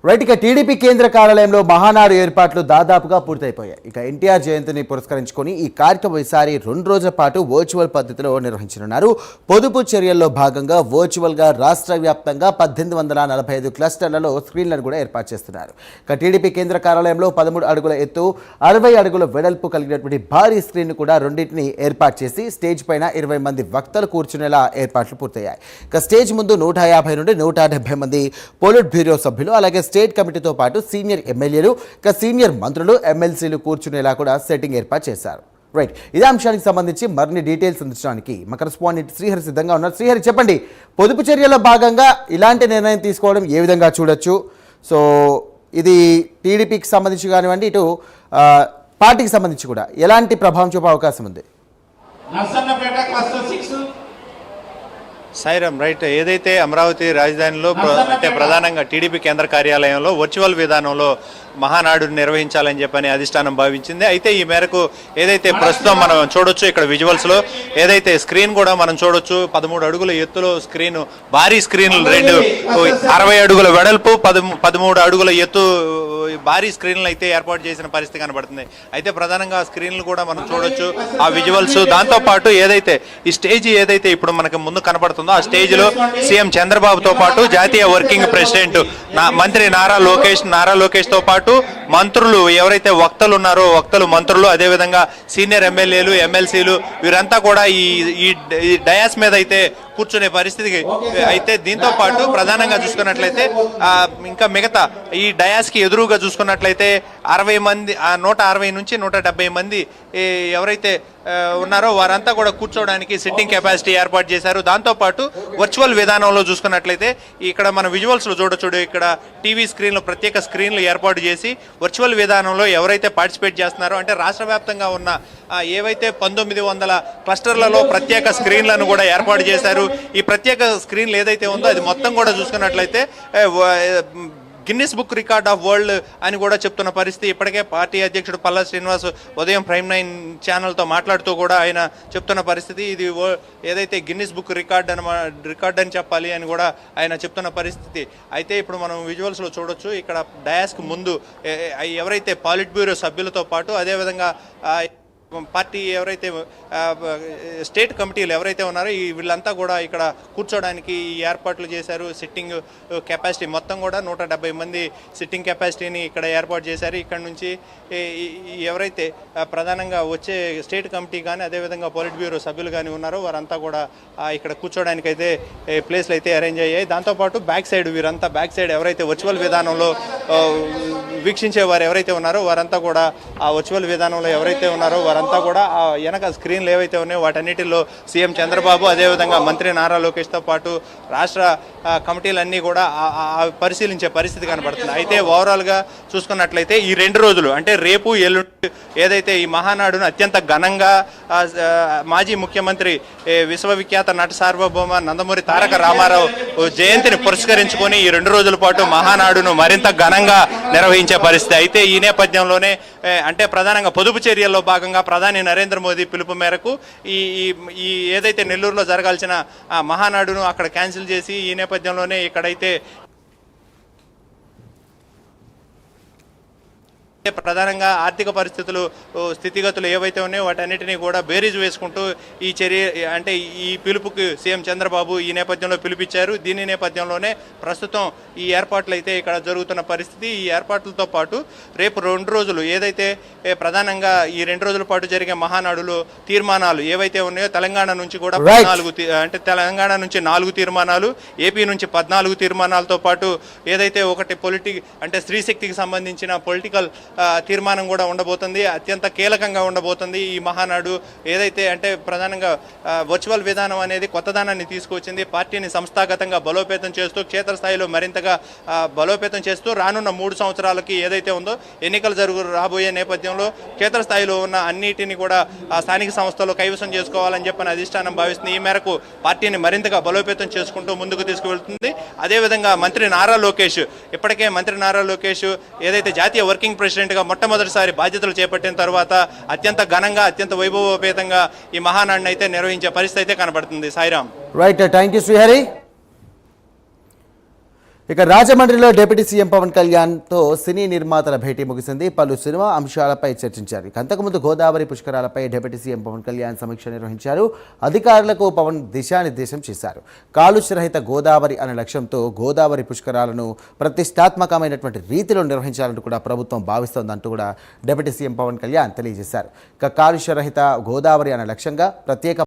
Right. ఇక TDP కేంద్ర కార్యాలయంలో మహానాడు ఏర్పాట్లు దాదాపుగా పూర్తయిపోయాయి. ఇక ఎన్టీఆర్ జయంతిని పురస్కరించుకొని ఈ కార్యక్రమం ఈసారి 2 రోజుల పాటు వర్చువల్ పద్ధతిలో నిర్వహించనున్నారు. పొదుపు చర్యల్లో భాగంగా వర్చువల్గా రాష్ట్ర వ్యాప్తంగా 1845 క్లస్టర్లలో స్క్రీన్లను కూడా ఏర్పాటు చేస్తున్నారు. ఇక టీడీపీ కేంద్ర కార్యాలయంలో 13 అడుగుల ఎత్తు 60 అడుగుల వెడల్పు కలిగినటువంటి భారీ స్క్రీన్ కూడా రెండింటిని ఏర్పాటు చేసి స్టేజ్ పైన 20 మంది వక్తలు కూర్చునేలా ఏర్పాట్లు పూర్తయ్యాయి. ఇక స్టేజ్ ముందు 150 నుండి 170 మంది పొలిట్ బ్యూరో సభ్యులు, అలాగే స్టేట్ కమిటీతో పాటు సీనియర్ ఎమ్మెల్యేలు, ఇక సీనియర్ మంత్రులు, ఎమ్మెల్సీలు కూర్చునేలా కూడా సెట్టింగ్ ఏర్పాటు చేశారు. రైట్. ఇదే అంశానికి సంబంధించి మరిన్ని డీటెయిల్స్ అందించడానికి మా కరెస్పాండెంట్ శ్రీహరి సిద్ధంగా ఉన్నారు. శ్రీహరి, చెప్పండి, పొదుపు చర్యల్లో భాగంగా ఇలాంటి నిర్ణయం తీసుకోవడం ఏ విధంగా చూడొచ్చు? సో ఇది టీడీపీకి సంబంధించి కానివ్వండి, ఇటు పార్టీకి సంబంధించి కూడా ఎలాంటి ప్రభావం చూపే అవకాశం ఉంది? సాయిరామ్, రైట్. ఏదైతే అమరావతి రాజధానిలో అంటే ప్రధానంగా టీడీపీ కేంద్ర కార్యాలయంలో వర్చువల్ విధానంలో మహానాడు నిర్వహించాలని చెప్పని అధిష్టానం భావించింది. అయితే ఈ మేరకు ఏదైతే ప్రస్తుతం మనం చూడొచ్చు ఇక్కడ విజువల్స్లో ఏదైతే స్క్రీన్ కూడా మనం చూడొచ్చు, 13 అడుగుల ఎత్తులో స్క్రీన్, భారీ స్క్రీన్లు 60 అడుగుల వెడల్పు 13 అడుగుల ఎత్తు భారీ స్క్రీన్లు అయితే ఏర్పాటు చేసిన పరిస్థితి కనబడుతుంది. అయితే ప్రధానంగా స్క్రీన్లు కూడా మనం చూడొచ్చు ఆ విజువల్స్. దాంతోపాటు ఏదైతే ఈ స్టేజ్ ఏదైతే ఇప్పుడు మనకు ముందు కనబడుతుందో ఆ స్టేజ్లో సీఎం చంద్రబాబుతో పాటు జాతీయ వర్కింగ్ ప్రెసిడెంట్ మంత్రి నారా లోకేష్తో పాటు మంత్రులు ఎవరైతే వక్తలు ఉన్నారో వక్తలు, మంత్రులు, అదేవిధంగా సీనియర్ ఎమ్మెల్యేలు, ఎమ్మెల్సీలు వీరంతా కూడా ఈ డయాస్ మీద అయితే కూర్చునే పరిస్థితికి అయితే దీంతో పాటు ప్రధానంగా చూసుకున్నట్లయితే ఇంకా మిగతా ఈ డయాస్కి ఎదురుగా చూసుకున్నట్లయితే 60 మంది 160 నుంచి 170 మంది ఎవరైతే ఉన్నారో వారంతా కూడా కూర్చోవడానికి సిట్టింగ్ కెపాసిటీ ఏర్పాటు చేశారు. దాంతోపాటు వర్చువల్ విధానంలో చూసుకున్నట్లయితే ఇక్కడ మన విజువల్స్లో చూడొచ్చు, ఇక్కడ టీవీ స్క్రీన్లు, ప్రత్యేక స్క్రీన్లు ఏర్పాటు చేసి వర్చువల్ విధానంలో ఎవరైతే పార్టిసిపేట్ చేస్తున్నారో అంటే రాష్ట్ర వ్యాప్తంగా ఉన్న ఏవైతే 1900 క్లస్టర్లలో ప్రత్యేక స్క్రీన్లను కూడా ఏర్పాటు చేశారు. ఈ ప్రత్యేక స్క్రీన్లు ఏదైతే ఉందో అది మొత్తం కూడా చూసుకున్నట్లయితే Guinness book record of world అని కూడా చెప్తున్న పరిస్థితి. ఇప్పటికే పార్టీ అధ్యక్షుడు పల్లా శ్రీనివాస్ ఉదయం ప్రైమ్ 9 ఛానల్తో మాట్లాడుతూ కూడా ఆయన చెప్తున్న పరిస్థితి. ఇది ఏదైతే గిన్నిస్ బుక్ రికార్డ్ అని చెప్పాలి అని కూడా ఆయన చెప్తున్న పరిస్థితి. అయితే ఇప్పుడు మనం విజువల్స్లో చూడొచ్చు ఇక్కడ డయాస్కి ముందు ఎవరైతే పాలిట్ బ్యూరో సభ్యులతో పాటు అదేవిధంగా పార్టీ ఎవరైతే స్టేట్ కమిటీలు ఎవరైతే ఉన్నారో వీళ్ళంతా కూడా ఇక్కడ కూర్చోడానికి ఏర్పాట్లు చేశారు. సిట్టింగ్ కెపాసిటీ మొత్తం కూడా 170 మంది సిట్టింగ్ కెపాసిటీని ఇక్కడ ఏర్పాటు చేశారు. ఇక్కడ నుంచి ఎవరైతే ప్రధానంగా వచ్చే స్టేట్ కమిటీ కానీ అదేవిధంగా పొలిట్ బ్యూరో సభ్యులు కానీ ఉన్నారో వారంతా కూడా ఇక్కడ కూర్చోడానికి అయితే ప్లేస్లు అయితే అరేంజ్ అయ్యాయి. దాంతోపాటు బ్యాక్ సైడ్ ఎవరైతే వర్చువల్ విధానంలో వీక్షించేవారు ఎవరైతే ఉన్నారో వారంతా కూడా ఆ వర్చువల్ విధానంలో ఎవరైతే ఉన్నారో వారంతా కూడా ఆ వెనక స్క్రీన్లు ఏవైతే ఉన్నాయో వాటన్నిటిలో సీఎం చంద్రబాబు అదేవిధంగా మంత్రి నారా లోకేష్తో పాటు రాష్ట్ర కమిటీలన్నీ కూడా పరిశీలించే పరిస్థితి కనబడుతుంది. అయితే ఓవరాల్గా చూసుకున్నట్లయితే ఈ 2 రోజులు అంటే రేపు ఎల్లుండి ఏదైతే ఈ మహానాడును అత్యంత ఘనంగా మాజీ ముఖ్యమంత్రి విశ్వవిఖ్యాత నట సార్వభౌమ నందమూరి తారక రామారావు జయంతిని పురస్కరించుకొని ఈ 2 రోజుల పాటు మహానాడును మరింత ఘనంగా నిర్వహించే పరిస్థితి. అయితే ఈ నేపథ్యంలోనే అంటే ప్రధానంగా పొదుపు చర్యల్లో భాగంగా ప్రధాని నరేంద్ర మోదీ పిలుపు మేరకు ఈ ఏదైతే నెల్లూరులో జరగాల్సిన మహానాడును అక్కడ క్యాన్సిల్ చేసి ఈ నేపథ్యంలోనే ఇక్కడైతే ప్రధానంగా ఆర్థిక పరిస్థితులు స్థితిగతులు ఏవైతే ఉన్నాయో వాటన్నిటినీ కూడా బేరీజు వేసుకుంటూ ఈ చర్య అంటే ఈ పిలుపుకి సీఎం చంద్రబాబు ఈ నేపథ్యంలో పిలిపించారు. దీని నేపథ్యంలోనే ప్రస్తుతం ఈ ఏర్పాట్లు అయితే ఇక్కడ జరుగుతున్న పరిస్థితి. ఈ ఏర్పాట్లతో పాటు రేపు 2 రోజులు ఏదైతే ప్రధానంగా ఈ 2 రోజుల పాటు జరిగే మహానాడులో తీర్మానాలు ఏవైతే ఉన్నాయో తెలంగాణ నుంచి కూడా 14 అంటే తెలంగాణ నుంచి 4 తీర్మానాలు, ఏపీ నుంచి 14 తీర్మానాలతో పాటు ఏదైతే ఒకటి అంటే స్త్రీ శక్తికి సంబంధించిన పొలిటికల్ తీర్మానం కూడా ఉండబోతుంది. అత్యంత కీలకంగా ఉండబోతుంది ఈ మహానాడు. ఏదైతే అంటే ప్రధానంగా వర్చువల్ విధానం అనేది కొత్తదనాన్ని తీసుకొచ్చింది. పార్టీని సంస్థాగతంగా బలోపేతం చేస్తూ క్షేత్రస్థాయిలో మరింతగా బలోపేతం చేస్తూ రానున్న 3 సంవత్సరాలకి ఏదైతే ఉందో ఎన్నికలు రాబోయే నేపథ్యంలో క్షేత్రస్థాయిలో ఉన్న అన్నిటిని కూడా స్థానిక సంస్థలు కైవసం చేసుకోవాలని చెప్పని అధిష్టానం భావిస్తుంది. ఈ మేరకు పార్టీని మరింతగా బలోపేతం చేసుకుంటూ ముందుకు తీసుకువెళ్తుంది. అదేవిధంగా మంత్రి నారా లోకేష్ ఏదైతే జాతీయ వర్కింగ్ ప్రెసిడెంట్గా మొట్టమొదటిసారి బాధ్యతలు చేపట్టిన తర్వాత అత్యంత ఘనంగా అత్యంత వైభవోపేతంగా ఈ మహానాడుని అయితే నిర్వహించే పరిస్థితి అయితే కనబడుతుంది. Sairam. Right, thank you Srihari. ఇక రాజమండ్రిలో డిప్యూటీ సీఎం పవన్ కళ్యాణ్తో సినీ నిర్మాతల భేటీ ముగిసింది. పలు సినిమా అంశాలపై చర్చించారు. ఇక అంతకుముందు గోదావరి పుష్కరాలపై డిప్యూటీ సీఎం పవన్ కళ్యాణ్ సమీక్ష నిర్వహించారు. అధికారులకు పవన్ దిశానిర్దేశం చేశారు. కాలుష్యరహిత గోదావరి అనే లక్ష్యంతో గోదావరి పుష్కరాలను ప్రతిష్టాత్మకమైనటువంటి రీతిలో నిర్వహించాలంటూ కూడా ప్రభుత్వం భావిస్తోందంటూ కూడా డిప్యూటీ సీఎం పవన్ కళ్యాణ్ తెలియజేశారు. ఇక కాలుష్యరహిత గోదావరి అనే లక్ష్యంగా ప్రత్యేక